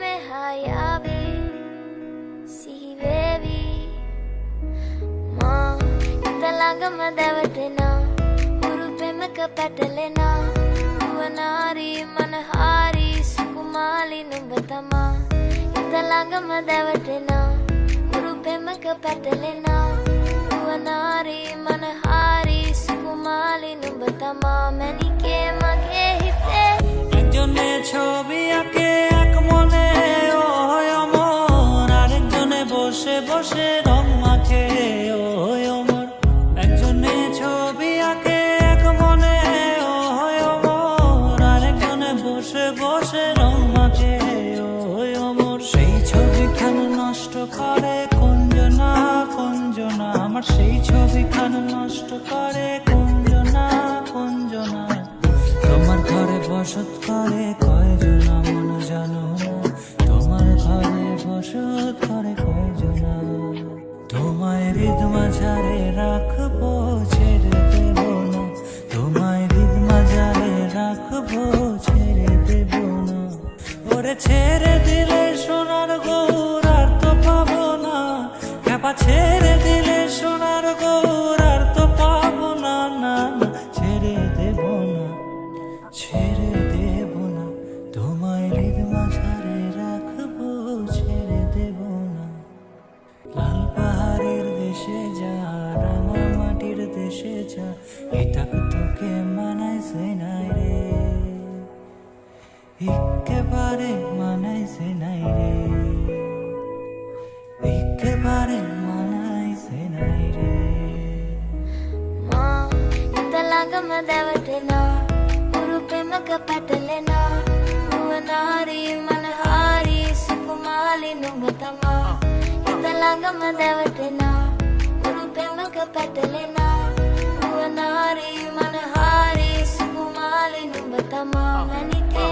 me hayavi sihivevi ma indalaga madavatena uru pemaka patalena uvanari manahari sukumali numbatama indalaga madavatena uru pemaka patalena uvanari manahari sukumali numbatama manike mage hite একজনে ছবি আঁকে এক মনে ওই অমর, আরেকজনে বসে বসে রং মাখে ওই অমর। একজনে ছবি আঁকে এক মনে ওই অমর, আরেকজনে বসে বসে রং মাখে ওই অমর। সেই ছবিখান নষ্ট করে কুঞ্জনা কুঞ্জনা, আমার সেই ছবিখান নষ্ট করে কুঞ্জনা কুঞ্জনা। তোমার ঘরে বসত করে কয়জনা মন জানো না, তোমার ঘরে বসত করে কয়জনা। তোমায় হৃদ মাঝারে রাখবো ছেড়ে দেব না, তোমায় হৃদ মাঝারে রাখবো ছেড়ে দেব না। ওরে ছেড়ে দিলে সোনার গৌর আর তো পাবো না, খেপা ছেড়ে দিলে সোনার গৌর আর তো পাবো না, না না ছেড়ে দেব না, ছেড়ে দেব না। তোমায় হৃদ মাঝারে রাখবো ছেড়ে দেব না। লাল পাহাড়ের দেশে যা, রাঙা মাটির দেশে যা, এটা তোকে মানাইছে নাই রে, একেবারে মানাইছে নাই রে, একেবারে মানাইছে নাই রে। ma indalaga madavatena uru pemaka patalena uvanari manahari sukumali numbatama indalaga madavatena uru pemaka patalena uvanari manahari sukumali numbatama manike